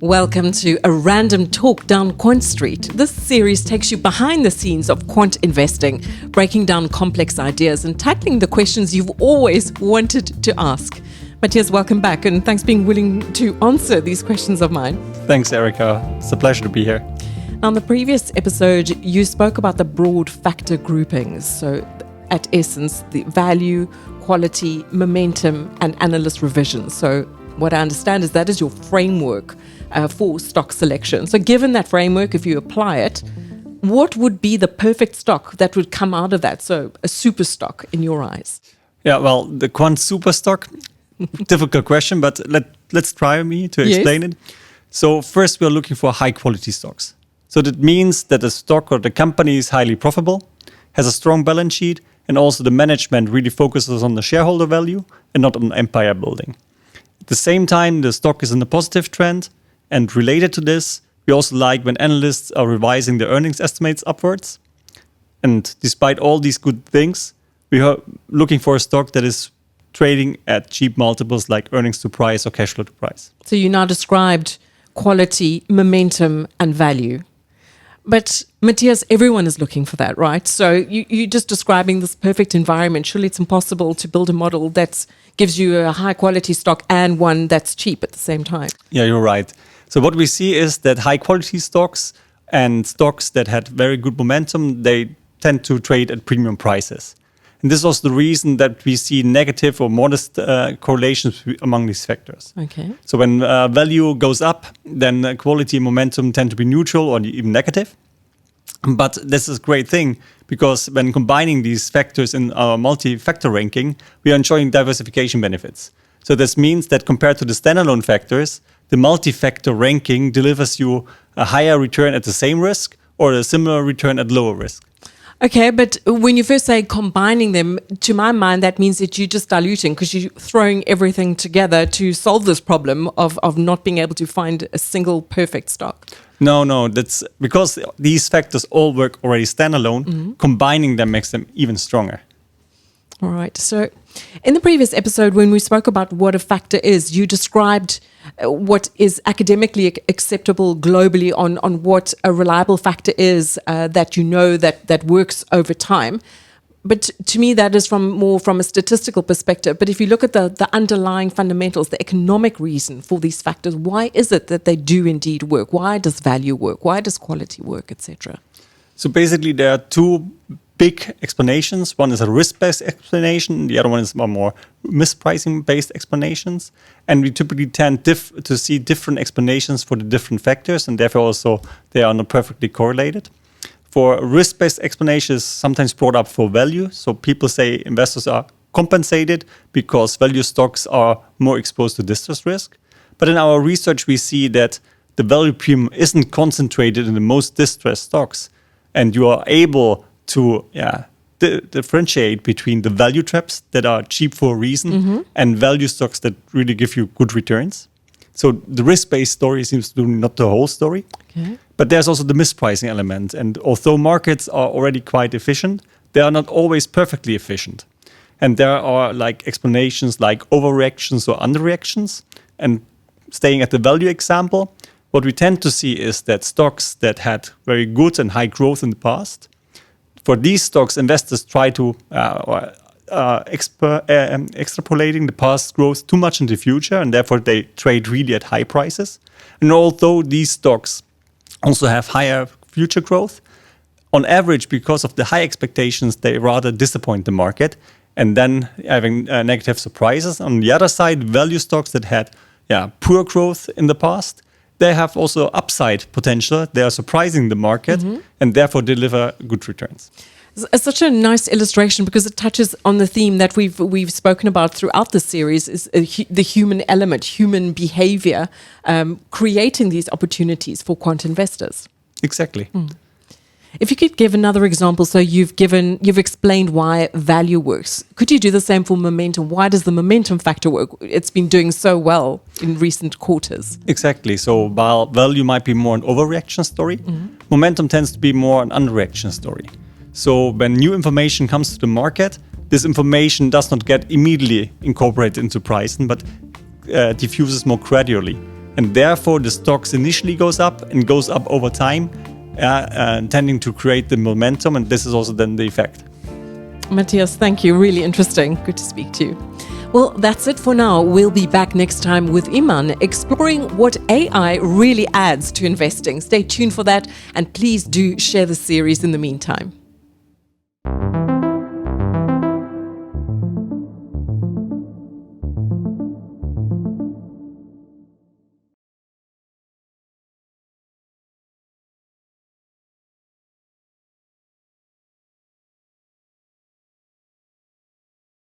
Welcome to a random talk down Quant Street. This series takes you behind the scenes of quant investing, breaking down complex ideas and tackling the questions you've always wanted to ask. Matthias, welcome back, and thanks for being willing to answer these questions of mine. Thanks, Erica. It's a pleasure to be here. On the previous episode, you spoke about the broad factor groupings. So, at essence, the value, quality, momentum, and analyst revision. So, what I understand is that is your framework for stock selection. So given that framework, if you apply it, what would be the perfect stock that would come out of that? So a super stock in your eyes. Yeah, well, the quant super stock, difficult question, but let's try me to explain it. So first, we're looking for high quality stocks. So that means that the stock or the company is highly profitable, has a strong balance sheet, and also the management really focuses on the shareholder value and not on empire building. At the same time, the stock is in a positive trend. And related to this, we also like when analysts are revising their earnings estimates upwards. And despite all these good things, we are looking for a stock that is trading at cheap multiples like earnings to price or cash flow to price. So you now described quality, momentum, and value. But Matthias, everyone is looking for that, right? So you're just describing this perfect environment. Surely it's impossible to build a model that gives you a high quality stock and one that's cheap at the same time. Yeah, you're right. So what we see is that high quality stocks and stocks that had very good momentum, they tend to trade at premium prices. And this is also the reason that we see negative or modest correlations among these factors. Okay. So when value goes up, then quality and momentum tend to be neutral or even negative. But this is a great thing because when combining these factors in our multi-factor ranking, we are enjoying diversification benefits. So this means that compared to the standalone factors, the multi-factor ranking delivers you a higher return at the same risk or a similar return at lower risk. Okay, but when you first say combining them, to my mind, that means that you're just diluting because you're throwing everything together to solve this problem of not being able to find a single perfect stock. No, that's because these factors all work already standalone. Combining them makes them even stronger. All right. So in the previous episode, when we spoke about what a factor is, you described what is academically acceptable globally on what a reliable factor is that you know that works over time. But to me, that is more from a statistical perspective. But if you look at the underlying fundamentals, the economic reason for these factors, why is it that they do indeed work? Why does value work? Why does quality work, etc.? So basically, there are two big explanations. One is a risk-based explanation. The other one is more mispricing-based explanations. And we typically tend to see different explanations for the different factors, and therefore also they are not perfectly correlated. For risk-based explanation is sometimes brought up for value. So people say investors are compensated because value stocks are more exposed to distress risk. But in our research, we see that the value premium isn't concentrated in the most distressed stocks. And you are able to differentiate between the value traps that are cheap for a reason and value stocks that really give you good returns. So the risk-based story seems to be not the whole story. Okay. But there's also the mispricing element. And although markets are already quite efficient, they are not always perfectly efficient. And there are explanations like overreactions or underreactions. And staying at the value example, what we tend to see is that stocks that had very good and high growth in the past, for these stocks, investors try to extrapolating the past growth too much in the future, and therefore they trade really at high prices. And although these stocks also have higher future growth, on average, because of the high expectations, they rather disappoint the market and then having negative surprises. On the other side, value stocks that had poor growth in the past, they have also upside potential. They are surprising the market and therefore deliver good returns. It's such a nice illustration because it touches on the theme that we've spoken about throughout the series is the human element, human behavior, creating these opportunities for quant investors. Exactly. If you could give another example, so you've explained why value works. Could you do the same for momentum? Why does the momentum factor work? It's been doing so well in recent quarters. Exactly. So while value might be more an overreaction story, momentum tends to be more an underreaction story. So when new information comes to the market, this information does not get immediately incorporated into pricing, but diffuses more gradually. and therefore the stocks initially goes up and goes up over time, tending to create the momentum, and this is also then the effect. Matthias, thank you. Really interesting. Good to speak to you. Well, that's it for now. We'll be back next time with Iman, exploring what AI really adds to investing. Stay tuned for that, and please do share the series in the meantime.